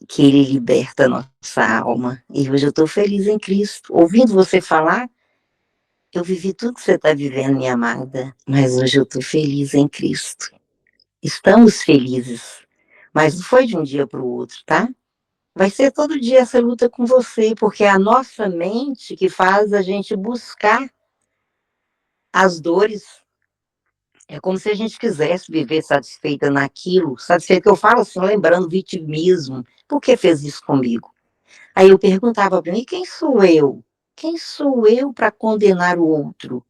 que Ele liberta a nossa alma. E hoje eu estou feliz em Cristo. Ouvindo você falar, eu vivi tudo que você está vivendo, minha amada, mas hoje eu estou feliz em Cristo. Estamos felizes, mas não foi de um dia para o outro, tá? Vai ser todo dia essa luta com você, porque é a nossa mente que faz a gente buscar as dores. É como se a gente quisesse viver satisfeita naquilo, satisfeita que eu falo assim, lembrando vitimismo. Por que fez isso comigo? Aí eu perguntava para mim, quem sou eu? Quem sou eu para condenar o outro?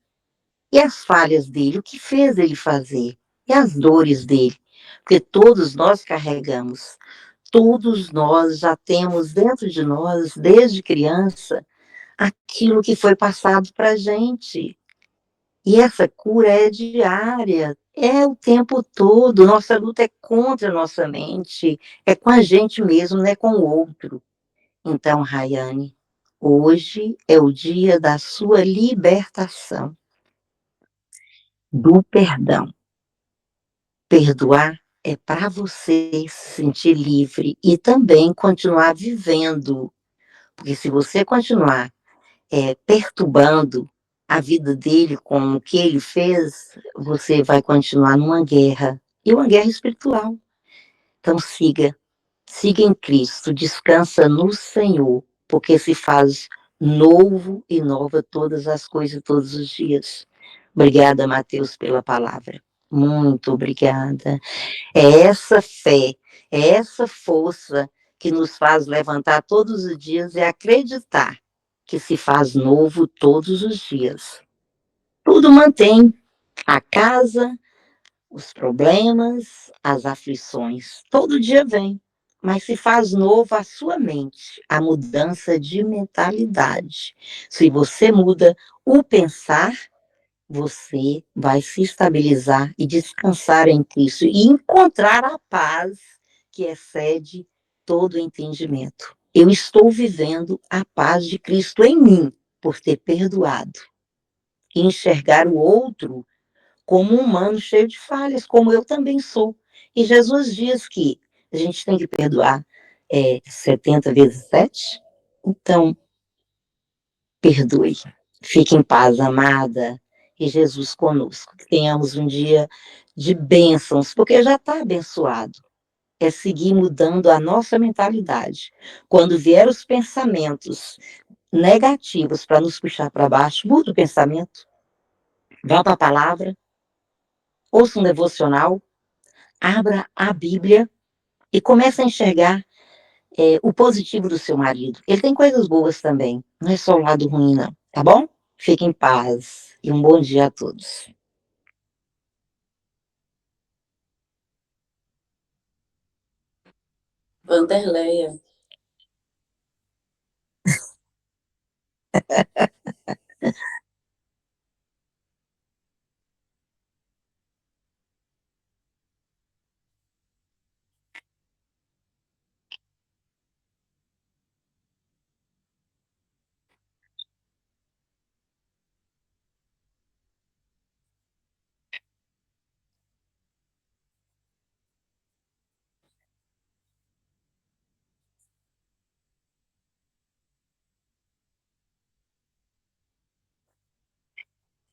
E as falhas dele, o que fez ele fazer? E as dores dele? Porque todos nós carregamos, todos nós já temos dentro de nós, desde criança, aquilo que foi passado para a gente. E essa cura é diária, é o tempo todo. Nossa luta é contra a nossa mente, é com a gente mesmo, não é com o outro. Então, Rayane, hoje é o dia da sua libertação, do perdão. Perdoar é para você se sentir livre e também continuar vivendo. Porque se você continuar perturbando a vida dele com o que ele fez, você vai continuar numa guerra. E uma guerra espiritual. Então siga em Cristo, descansa no Senhor, porque se faz novo e nova todas as coisas todos os dias. Obrigada, Mateus, pela palavra. Muito obrigada. É essa fé, é essa força que nos faz levantar todos os dias é acreditar que se faz novo todos os dias. Tudo mantém a casa, os problemas, as aflições. Todo dia vem, mas se faz novo a sua mente, a mudança de mentalidade. Se você muda o pensar, você vai se estabilizar e descansar em Cristo e encontrar a paz que excede todo entendimento. Eu estou vivendo a paz de Cristo em mim por ter perdoado e enxergar o outro como um humano cheio de falhas, como eu também sou. E Jesus diz que a gente tem que perdoar 70 vezes 7. Então, perdoe. Fique em paz, amada, e Jesus conosco. Que tenhamos um dia de bênçãos, porque já está abençoado. É seguir mudando a nossa mentalidade. Quando vier os pensamentos negativos para nos puxar para baixo, muda o pensamento, vá para a palavra, ouça um devocional, abra a Bíblia e comece a enxergar o positivo do seu marido. Ele tem coisas boas também, não é só o lado ruim, não, tá bom? Fique em paz e um bom dia a todos. Vanderleia.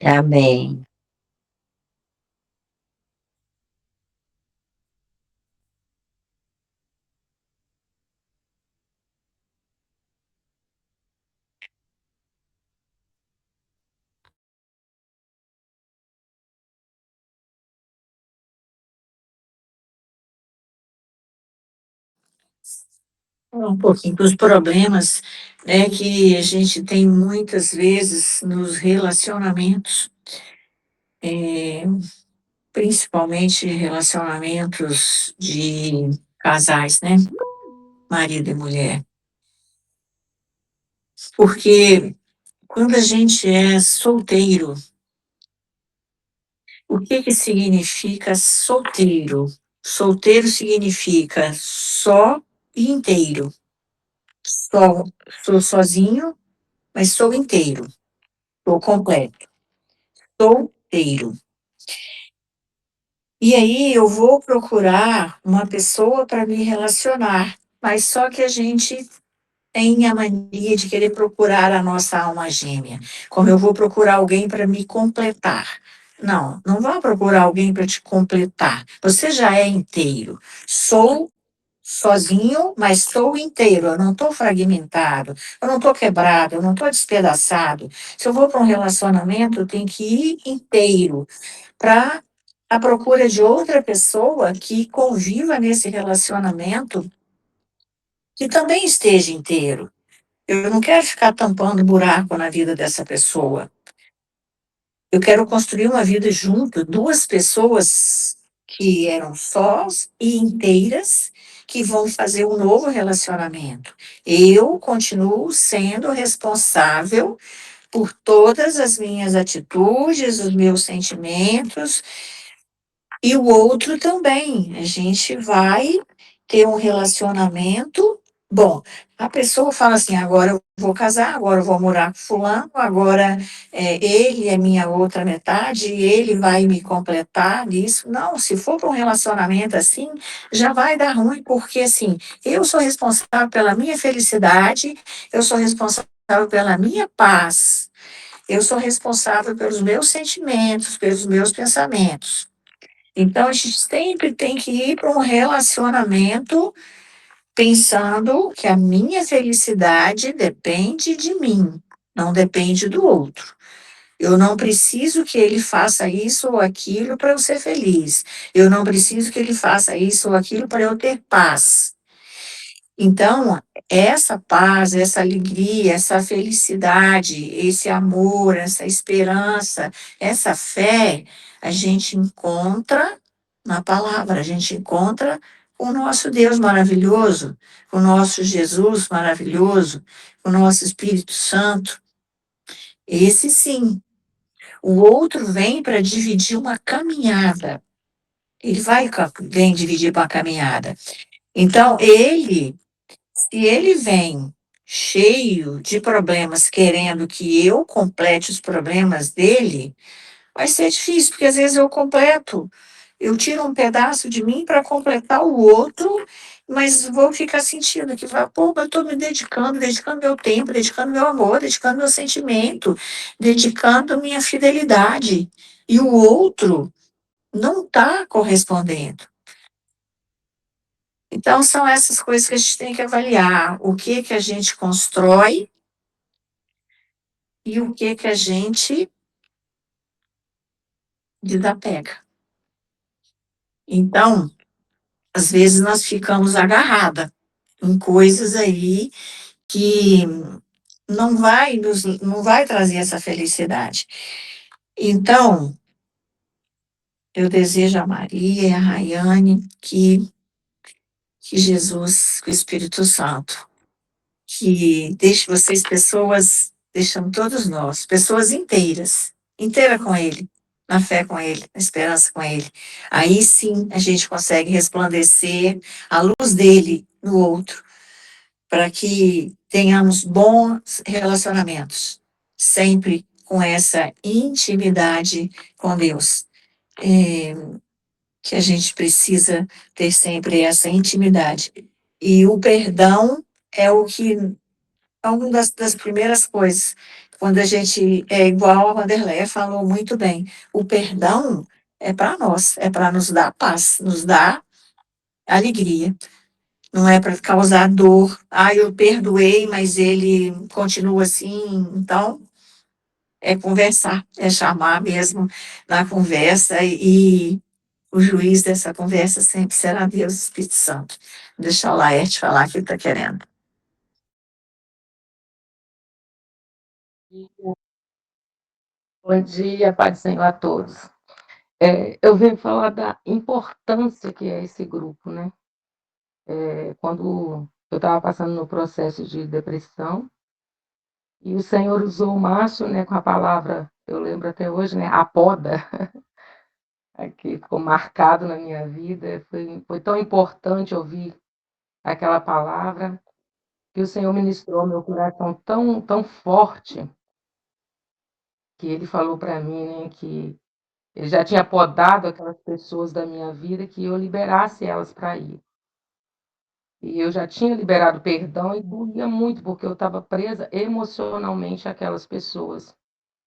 Amém. Um pouquinho dos problemas, né, que a gente tem muitas vezes nos relacionamentos, eh, principalmente relacionamentos de casais, né, marido e mulher. Porque quando a gente é solteiro, o que que significa solteiro? Solteiro significa só e inteiro. Só, sou sozinho, mas sou inteiro, sou completo, solteiro. E aí eu vou procurar uma pessoa para me relacionar, mas só que a gente tem a mania de querer procurar a nossa alma gêmea, como eu vou procurar alguém para me completar. Não, não vá procurar alguém para te completar. Você já é inteiro. Sou sozinho, mas sou inteiro. Eu não estou fragmentado, eu não estou quebrado, eu não estou despedaçado. Se eu vou para um relacionamento, eu tenho que ir inteiro para a procura de outra pessoa que conviva nesse relacionamento que também esteja inteiro. Eu não quero ficar tampando buraco na vida dessa pessoa. Eu quero construir uma vida junto, duas pessoas que eram sós e inteiras, que vão fazer um novo relacionamento. Eu continuo sendo responsável por todas as minhas atitudes, os meus sentimentos, e o outro também. A gente vai ter um relacionamento bom. A pessoa fala assim: agora eu vou casar, agora eu vou morar com fulano, agora ele é minha outra metade, ele vai me completar nisso. Não, se for para um relacionamento assim, já vai dar ruim, porque assim, eu sou responsável pela minha felicidade, eu sou responsável pela minha paz, eu sou responsável pelos meus sentimentos, pelos meus pensamentos. Então, a gente sempre tem que ir para um relacionamento pensando que a minha felicidade depende de mim, não depende do outro. Eu não preciso que ele faça isso ou aquilo para eu ser feliz. Eu não preciso que ele faça isso ou aquilo para eu ter paz. Então, essa paz, essa alegria, essa felicidade, esse amor, essa esperança, essa fé, a gente encontra na palavra, a gente encontra o nosso Deus maravilhoso, o nosso Jesus maravilhoso, o nosso Espírito Santo. Esse sim. O outro vem para dividir uma caminhada. Ele vem dividir uma caminhada. Então, se ele vem cheio de problemas, querendo que eu complete os problemas dele, vai ser difícil, porque às vezes eu completo. Eu tiro um pedaço de mim para completar o outro, mas vou ficar sentindo que, pô, eu estou me dedicando meu tempo, dedicando meu amor, dedicando meu sentimento, dedicando minha fidelidade. E o outro não está correspondendo. Então, são essas coisas que a gente tem que avaliar. O que que a gente constrói e o que a gente desapega. Então, às vezes nós ficamos agarrada em coisas aí que não vai trazer essa felicidade. Então, eu desejo a Maria e a Rayane que Jesus, que o Espírito Santo, que deixe vocês pessoas, deixando todos nós, pessoas inteira com Ele, na fé com Ele, na esperança com Ele. Aí sim a gente consegue resplandecer a luz dele no outro, para que tenhamos bons relacionamentos, sempre com essa intimidade com Deus. Que a gente precisa ter sempre essa intimidade. E o perdão é o que é uma das primeiras coisas. Quando a gente é igual a Vanderleia falou muito bem, o perdão é para nós, é para nos dar paz, nos dar alegria. Não é para causar dor. Ah, eu perdoei, mas ele continua assim. Então, é conversar, é chamar mesmo na conversa e o juiz dessa conversa sempre será Deus, Espírito Santo. Deixa o Laerte falar o que ele está querendo. Bom dia, Pai do Senhor a todos. Eu venho falar da importância que é esse grupo, né? Quando eu estava passando no processo de depressão, e o Senhor usou o Márcio, né, com a palavra, eu lembro até hoje, né, a poda, que ficou marcado na minha vida. Foi tão importante ouvir aquela palavra, que o Senhor ministrou ao meu coração tão, tão forte, que ele falou para mim, né, que ele já tinha podado aquelas pessoas da minha vida, que eu liberasse elas para ir. E eu já tinha liberado perdão e doía muito, porque eu estava presa emocionalmente àquelas pessoas.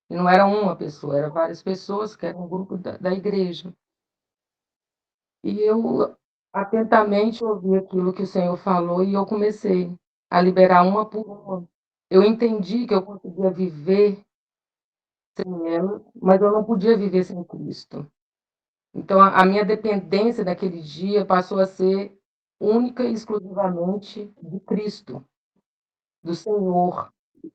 E não era uma pessoa, eram várias pessoas, que era um grupo da igreja. E eu atentamente ouvi aquilo que o Senhor falou e eu comecei a liberar uma por uma. Eu entendi que eu conseguia viver sem elas, mas eu não podia viver sem Cristo. Então, a minha dependência naquele dia passou a ser única e exclusivamente de Cristo, do Senhor.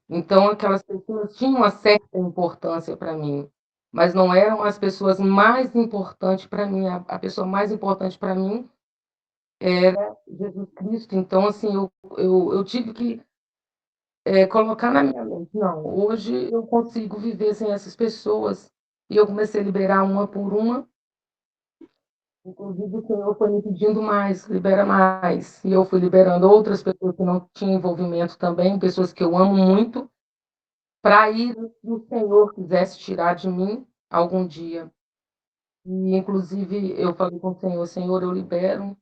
Então, aquelas pessoas tinham uma certa importância para mim, mas não eram as pessoas mais importantes para mim. A pessoa mais importante para mim era Jesus Cristo. Então, assim, eu tive que colocar na minha mente: não, hoje eu consigo viver sem essas pessoas. E eu comecei a liberar uma por uma. Inclusive, o Senhor foi me pedindo mais, libera mais. E eu fui liberando outras pessoas que não tinham envolvimento também, pessoas que eu amo muito, para ir, se o Senhor quisesse tirar de mim algum dia. E, inclusive, eu falei com o Senhor: Senhor, eu libero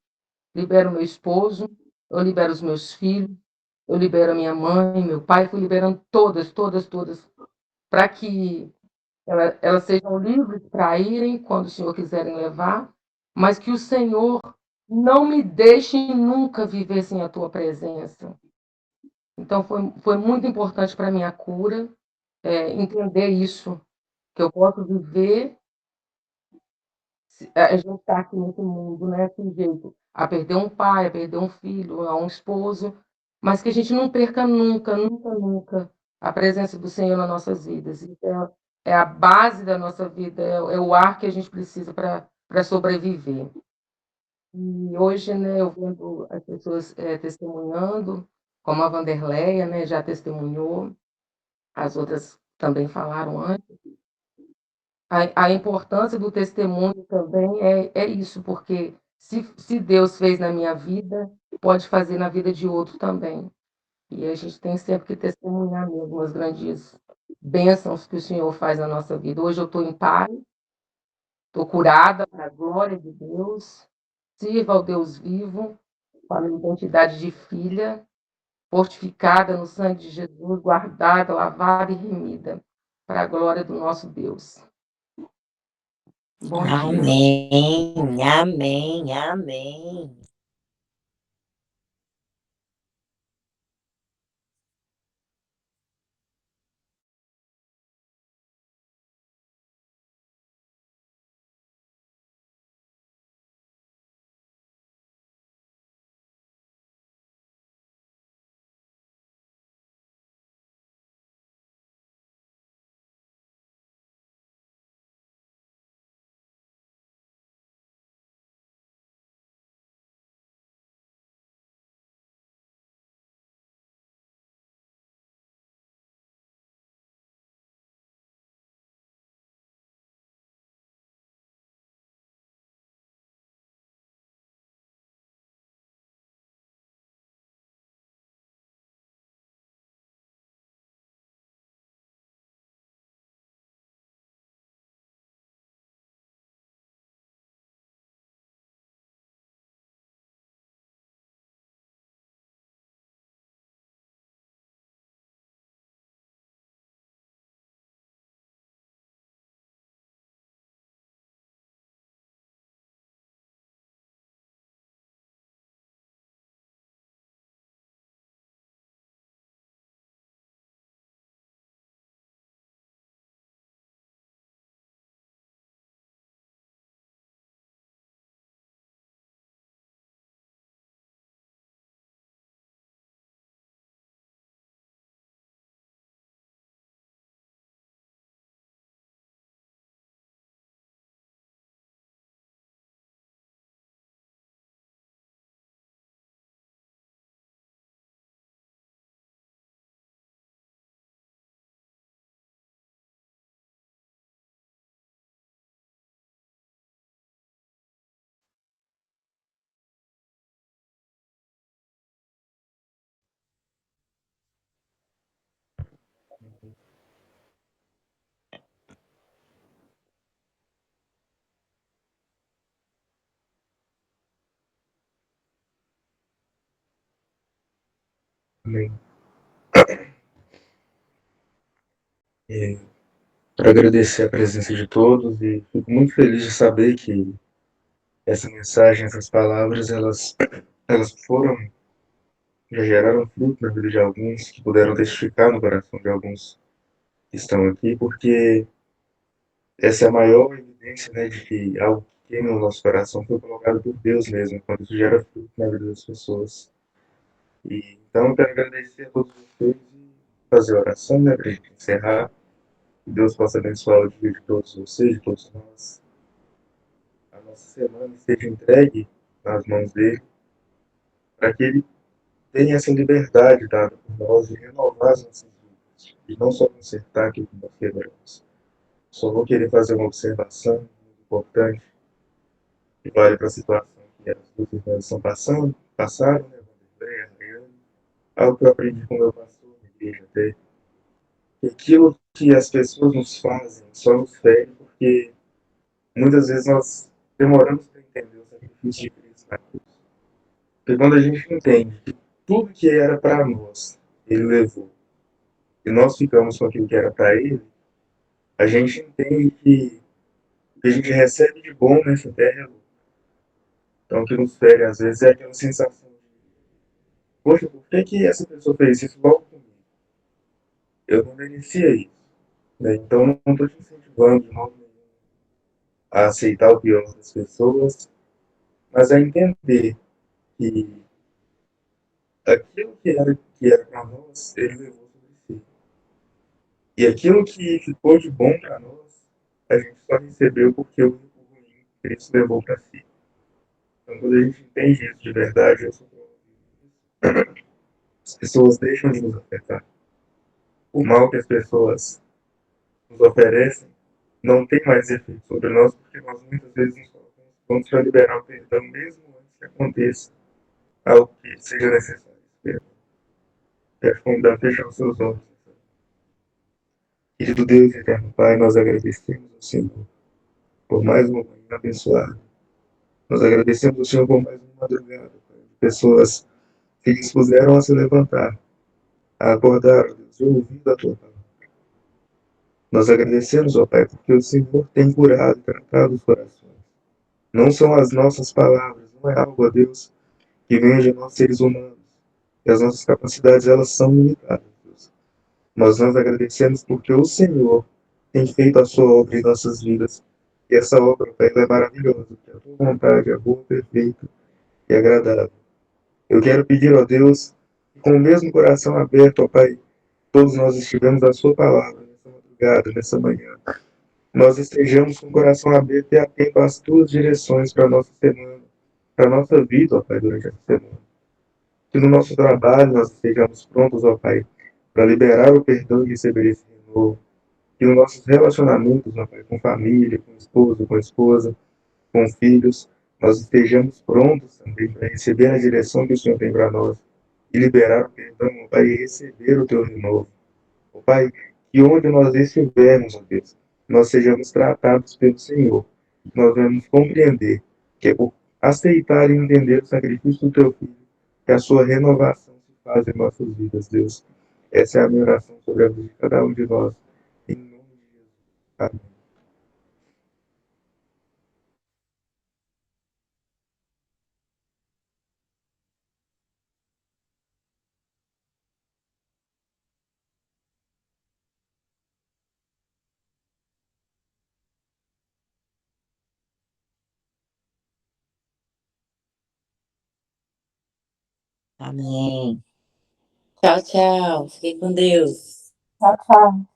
meu esposo, eu libero os meus filhos, eu libero a minha mãe, meu pai, fui liberando todas, todas, todas, para que elas sejam livres para irem quando o Senhor quiserem levar, mas que o Senhor não me deixe nunca viver sem a tua presença. Então, foi muito importante para a minha cura, entender isso, que eu posso viver a gente está aqui nesse mundo, né, sujeito a perder um pai, a perder um filho, a um esposo, mas que a gente não perca nunca, nunca, nunca a presença do Senhor nas nossas vidas. Isso é a base da nossa vida, é o ar que a gente precisa para sobreviver. E hoje, né, eu vendo as pessoas testemunhando, como a Vanderleia, né, já testemunhou, as outras também falaram antes. A importância do testemunho também é isso, porque se Deus fez na minha vida, pode fazer na vida de outro também. E a gente tem sempre que testemunhar mesmo as grandes bênçãos que o Senhor faz na nossa vida. Hoje eu estou em paz, estou curada para a glória de Deus, sirvo ao Deus vivo, com a minha identidade de filha, fortificada no sangue de Jesus, guardada, lavada e remida, para a glória do nosso Deus. Bom dia. Amém, amém, amém. Amém. Quero agradecer a presença de todos e fico muito feliz de saber que essa mensagem, essas palavras, elas já geraram fruto na vida de alguns, que puderam testificar no coração de alguns que estão aqui, porque essa é a maior evidência, né, de que algo que queima no nosso coração foi colocado por Deus mesmo, quando isso gera fruto na vida das pessoas. E, então, eu quero agradecer a todos vocês e fazer a oração, né, para a gente encerrar. Que Deus possa abençoar o dia de todos vocês, de todos nós. A nossa semana esteja entregue nas mãos dele, para que ele tenha essa liberdade dada por nós de renovar as nossas vidas, e não só consertar aquilo que nós quebramos. Só vou querer fazer uma observação muito importante, que vale para a situação que as duas irmãs passaram, né, Vanderlei, a Rayane, algo que eu aprendi com o meu pastor na igreja até, que aquilo que as pessoas nos fazem só nos fere porque muitas vezes nós demoramos para entender o sacrifício de Cristo na cruz. Porque quando a gente entende que tudo que era para nós, ele levou, e nós ficamos com aquilo que era para ele, a gente entende que o que a gente recebe de bom nessa terra é lucro. Então, o que nos fere, às vezes, é aquela sensação de, poxa, por que essa pessoa fez isso logo comigo? Eu não merecia isso. Né? Então, não estou te incentivando de modo nenhum a aceitar o pior das pessoas, mas a entender que aquilo que era para nós, ele levou sobre si. E aquilo que ficou de bom para nós, a gente só recebeu porque o ruim Cristo levou para si. Então, quando a gente entende isso de verdade, as pessoas deixam de nos afetar. O mal que as pessoas nos oferecem não tem mais efeito sobre nós, porque nós muitas vezes nos colocamos prontos para liberar o perdão, mesmo antes que aconteça algo que seja necessário. Quero convidar a fechar os seus olhos. Querido Deus e eterno Pai, nós agradecemos ao Senhor por mais uma manhã abençoada. Nós agradecemos ao Senhor por mais uma madrugada, Pai, de pessoas que dispuseram a se levantar, a acordar, ó Deus, e ouvir a Tua palavra. Nós agradecemos, ó Pai, porque o Senhor tem curado e tratado os corações. Não são as nossas palavras, não é algo, ó Deus, que vem de nós seres humanos. E as nossas capacidades, elas são limitadas, Deus. Mas nós agradecemos porque o Senhor tem feito a sua obra em nossas vidas. E essa obra, Pai, ela é maravilhosa, porque a tua vontade é boa, perfeita e agradável. Eu quero pedir, ó Deus, que com o mesmo coração aberto, ó Pai, todos nós estivemos a sua palavra nessa madrugada, nessa manhã. Nós estejamos com o coração aberto e atento às tuas direções para a nossa semana, para a nossa vida, ó Pai, durante essa semana. Que no nosso trabalho nós estejamos prontos, ó Pai, para liberar o perdão e receber esse renovo. Que nos nossos relacionamentos, ó Pai, com família, com esposo, com esposa, com filhos, nós estejamos prontos também para receber a direção que o Senhor tem para nós e liberar o perdão, ó Pai, e receber o teu renovo. Ó Pai, que onde nós estivermos, ó Deus, nós sejamos tratados pelo Senhor. Nós vamos compreender que é por aceitar e entender o sacrifício do teu filho que a sua renovação se faz em nossas vidas, Deus. Essa é a minha oração sobre a vida de cada um de nós. Em nome de Jesus. Amém. Amém. Tchau, tchau. Fiquem com Deus. Tchau, tchau.